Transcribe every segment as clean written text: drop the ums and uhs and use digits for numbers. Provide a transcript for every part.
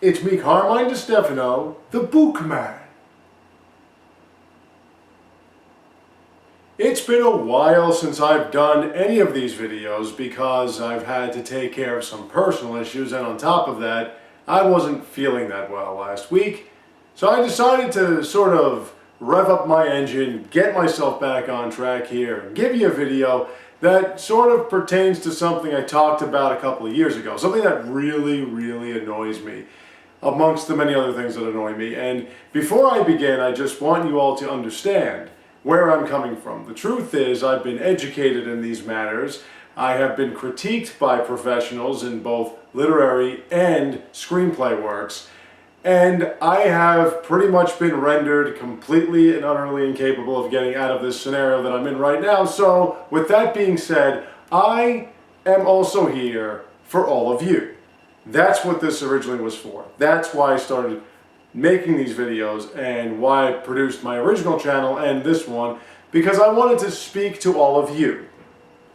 It's me, Carmine DeStefano, the Bookman. It's been a while since I've done any of these videos because I've had to take care of some personal issues, and on top of that, I wasn't feeling that well last week. So I decided to sort of rev up my engine, get myself back on track here, and give you a video that sort of pertains to something I talked about a couple of years ago. Something that really annoys me, amongst the many other things that annoy me. And before I begin, I just want you all to understand where I'm coming from. The truth is, I've been educated in these matters. I have been critiqued by professionals in both literary and screenplay works, and I have pretty much been rendered completely and utterly incapable of getting out of this scenario that I'm in right now. So, with that being said, I am also here for all of you. That's what this originally was for. That's why I started making these videos and why I produced my original channel and this one, because I wanted to speak to all of you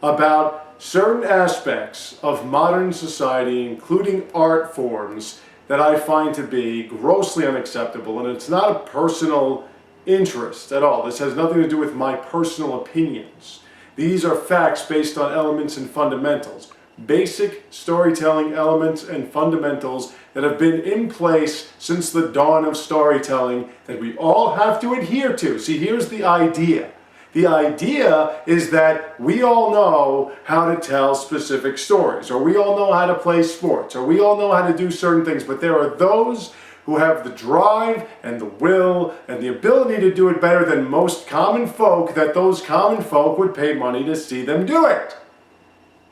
about certain aspects of modern society, including art forms, that I find to be grossly unacceptable. And it's not a personal interest at all. This has nothing to do with my personal opinions. These are facts based on elements and fundamentals. Basic storytelling elements and fundamentals that have been in place since the dawn of storytelling that we all have to adhere to. See, here's the idea. The idea is that we all know how to tell specific stories, or we all know how to play sports, or we all know how to do certain things, but there are those who have the drive and the will and the ability to do it better than most common folk, that those common folk would pay money to see them do it.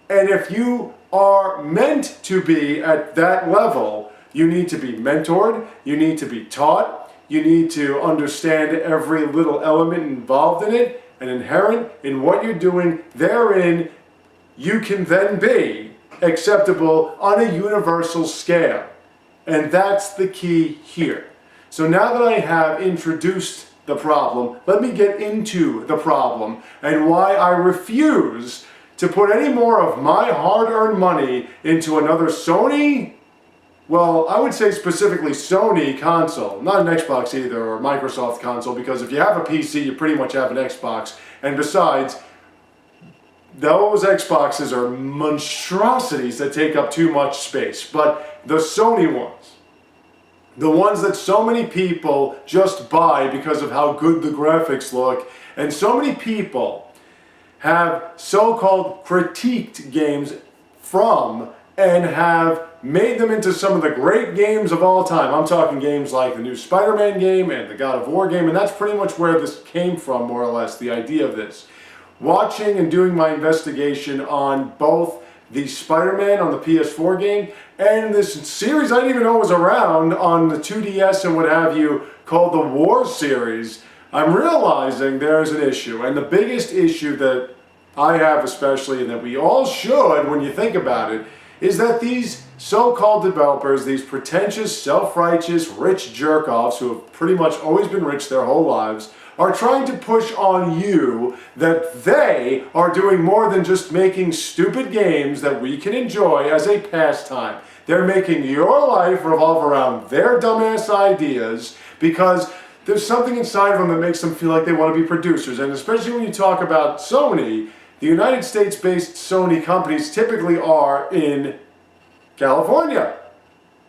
And if you are meant to be at that level, you need to be mentored, you need to be taught, you need to understand every little element involved in it, and inherent in what you're doing therein, you can then be acceptable on a universal scale. And that's the key here. So now that I have introduced the problem, let me get into the problem and why I refuse to put any more of my hard-earned money into another Sony, well, I would say specifically Sony console, not an Xbox either, or Microsoft console, because if you have a PC, you pretty much have an Xbox. And besides, those Xboxes are monstrosities that take up too much space. But the Sony ones, the ones that so many people just buy because of how good the graphics look, and so many people have so-called critiqued games from and have made them into some of the great games of all time. I'm talking games like the new Spider-Man game and the God of War game, and that's pretty much where this came from, more or less, the idea of this. Watching and doing my investigation on both the Spider-Man on the PS4 game and this series I didn't even know was around on the 2DS and what have you, called the War series, I'm realizing there's an issue. And the biggest issue that I have especially, and that we all should when you think about it, is that these so-called developers, these pretentious, self-righteous, rich jerk-offs who have pretty much always been rich their whole lives, are trying to push on you that they are doing more than just making stupid games that we can enjoy as a pastime. They're making your life revolve around their dumbass ideas because there's something inside of them that makes them feel like they want to be producers. And especially when you talk about Sony, the United States-based Sony companies typically are in California,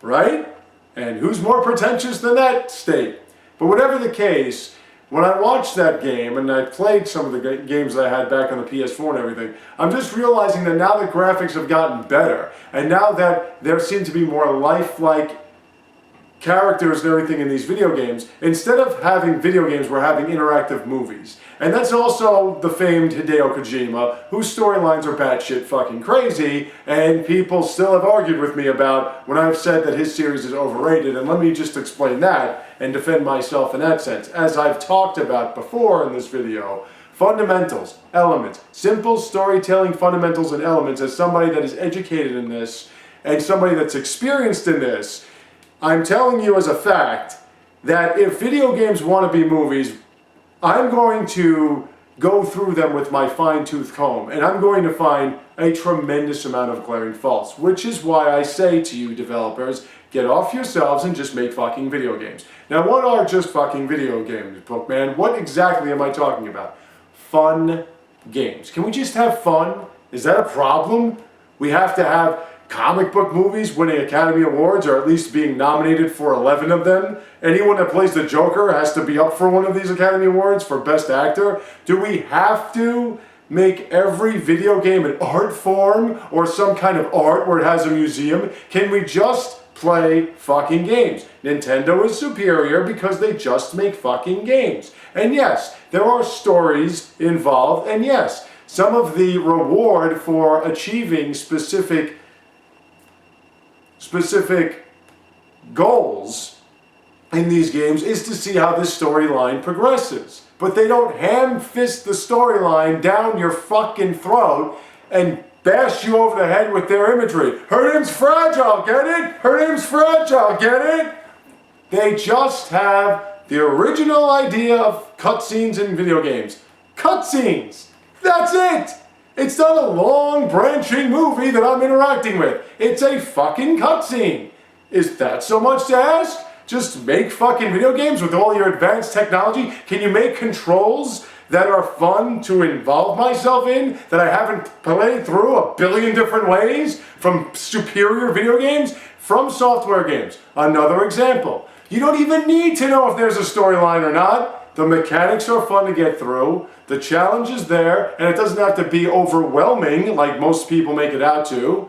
right? And who's more pretentious than that state? But whatever the case, when I watched that game, and I played some of the games that I had back on the PS4 and everything, I'm just realizing that now the graphics have gotten better, and now that there seem to be more lifelike characters and everything in these video games, instead of having video games, we're having interactive movies. And that's also the famed Hideo Kojima, whose storylines are batshit fucking crazy, and people still have argued with me about when I've said that his series is overrated, and let me just explain that and defend myself in that sense. As I've talked about before in this video, fundamentals, elements, simple storytelling fundamentals and elements, as somebody that is educated in this, and somebody that's experienced in this, I'm telling you as a fact that if video games want to be movies, I'm going to go through them with my fine-tooth comb, and I'm going to find a tremendous amount of glaring faults, which is why I say to you developers, Get off yourselves and just make fucking video games. Now, what are just fucking video games, Bookman? What exactly am I talking about? Fun games. Can we just have fun? Is that a problem? We have to have comic book movies winning Academy Awards, or at least being nominated for 11 of them. Anyone that plays the Joker has to be up for one of these Academy Awards for Best Actor. Do we have to make every video game an art form or some kind of art where it has a museum? Can we just play fucking games? Nintendo is superior because they just make fucking games. And yes, there are stories involved, and yes, some of the reward for achieving specific goals in these games is to see how this storyline progresses. But they don't ham-fist the storyline down your fucking throat and bash you over the head with their imagery. Her name's Fragile, get it? Her name's Fragile, get it? They just have the original idea of cutscenes in video games. Cutscenes! That's it! It's not a long, branching movie that I'm interacting with. It's a fucking cutscene. Is that so much to ask? Just make fucking video games with all your advanced technology? Can you make controls that are fun to involve myself in, that I haven't played through a billion different ways from superior video games? From software games. Another example. You don't even need to know if there's a storyline or not. The mechanics are fun to get through. The challenge is there, and it doesn't have to be overwhelming like most people make it out to.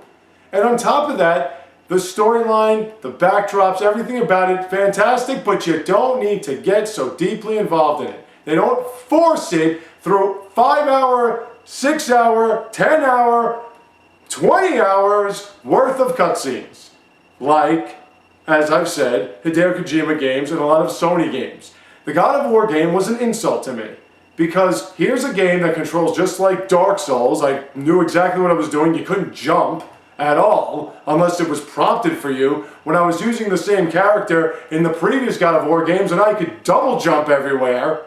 And on top of that, the storyline, the backdrops, everything about it, fantastic, but you don't need to get so deeply involved in it. They don't force it through 5-hour, 6-hour, 10-hour, 20 hours worth of cutscenes. Like, as I've said, Hideo Kojima games and a lot of Sony games. The God of War game was an insult to me. Because here's a game that controls just like Dark Souls. I knew exactly what I was doing. You couldn't jump at all unless it was prompted for you. When I was using the same character in the previous God of War games and I could double jump everywhere,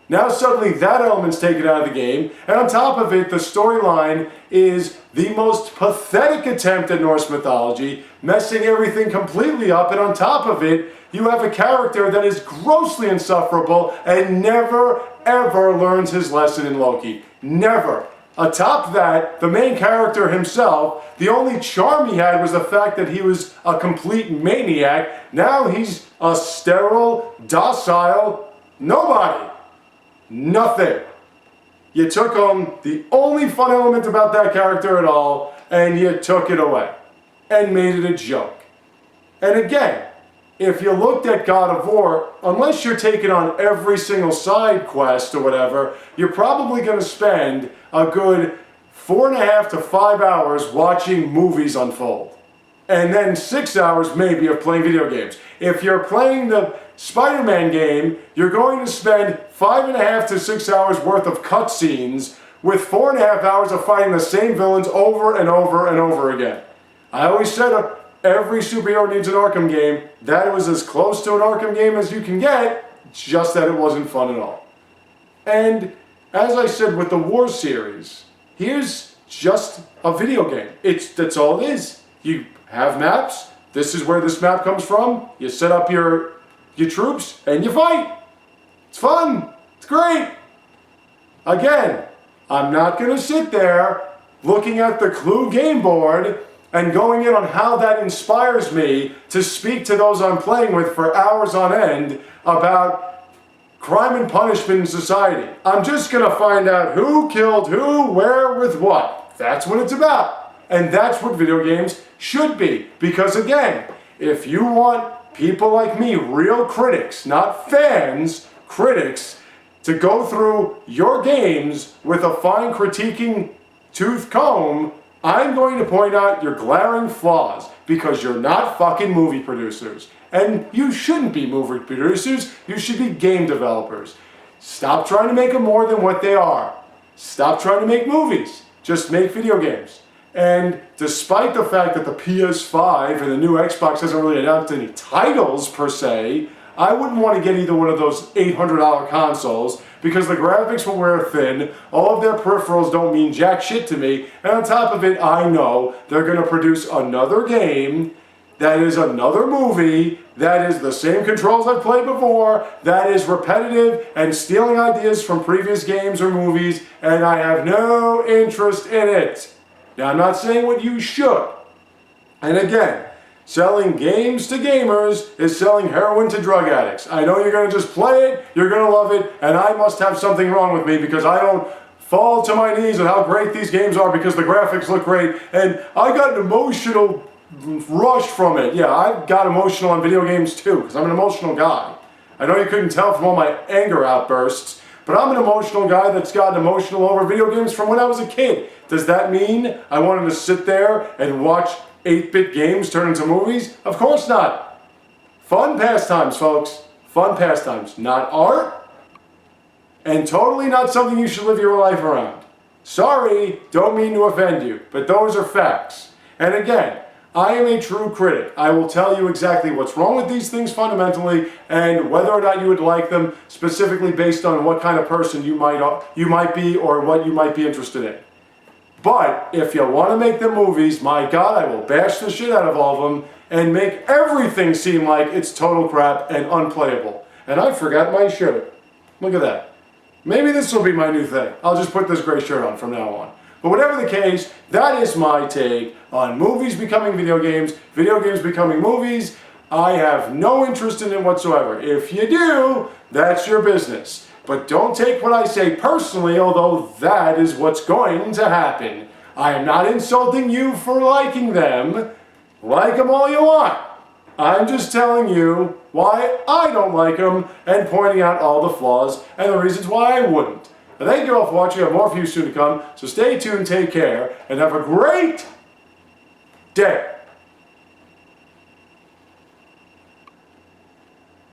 now suddenly that element's taken out of the game. And on top of it, the storyline is the most pathetic attempt at Norse mythology, messing everything completely up. And on top of it, you have a character that is grossly insufferable and never, ever learns his lesson in Loki. Never. Atop that, the main character himself, the only charm he had was the fact that he was a complete maniac. Now he's a sterile, docile nobody. Nothing. You took the only fun element about that character at all, and you took it away. And made it a joke. And again, if you looked at God of War, unless you're taking on every single side quest or whatever, you're probably going to spend a good 4.5 to 5 hours watching movies unfold. And then 6 hours maybe of playing video games. If you're playing the Spider-Man game, you're going to spend 5.5 to 6 hours worth of cutscenes with 4.5 hours of fighting the same villains over and over and over again. I always said every superhero needs an Arkham game. That was as close to an Arkham game as you can get, just that it wasn't fun at all. And as I said with the War series, here's just a video game. That's all it is. You have maps. This is where this map comes from. You set up your troops and you fight. It's fun. It's great. Again, I'm not going to sit there looking at the Clue game board and going in on how that inspires me to speak to those I'm playing with for hours on end about crime and punishment in society. I'm just going to find out who killed who, where, with what. That's what it's about. And that's what video games should be. Because again, if you want people like me, real critics, not fans, critics, to go through your games with a fine critiquing tooth comb, I'm going to point out your glaring flaws because you're not fucking movie producers. And you shouldn't be movie producers, you should be game developers. Stop trying to make them more than what they are. Stop trying to make movies. Just make video games. And despite the fact that the PS5 and the new Xbox hasn't really announced any titles per se, I wouldn't want to get either one of those $800 consoles because the graphics will wear thin, all of their peripherals don't mean jack shit to me, and on top of it, I know they're going to produce another game that is another movie, that is the same controls I've played before, that is repetitive and stealing ideas from previous games or movies, and I have no interest in it. Now, I'm not saying what you should. And again, selling games to gamers is selling heroin to drug addicts. I know you're going to just play it, you're going to love it, and I must have something wrong with me because I don't fall to my knees at how great these games are because the graphics look great, and I got an emotional rush from it. Yeah, I got emotional on video games too because I'm an emotional guy. I know you couldn't tell from all my anger outbursts, but I'm an emotional guy that's gotten emotional over video games from when I was a kid. Does that mean I wanted to sit there and watch 8-bit games turn into movies? Of course not. Fun pastimes, folks. Fun pastimes. Not art, and totally not something you should live your life around. Sorry, don't mean to offend you, but those are facts. And again, I am a true critic. I will tell you exactly what's wrong with these things fundamentally and whether or not you would like them, specifically based on what kind of person you might be or what you might be interested in. But if you want to make the movies, my God, I will bash the shit out of all of them and make everything seem like it's total crap and unplayable. And I forgot my shirt. Look at that. Maybe this will be my new thing. I'll just put this gray shirt on from now on. But whatever the case, that is my take on movies becoming video games becoming movies. I have no interest in it whatsoever. If you do, that's your business. But don't take what I say personally, although that is what's going to happen. I am not insulting you for liking them. Like them all you want. I'm just telling you why I don't like them and pointing out all the flaws and the reasons why I wouldn't. And thank you all for watching. I have more for you soon to come. So stay tuned, take care, and have a great day.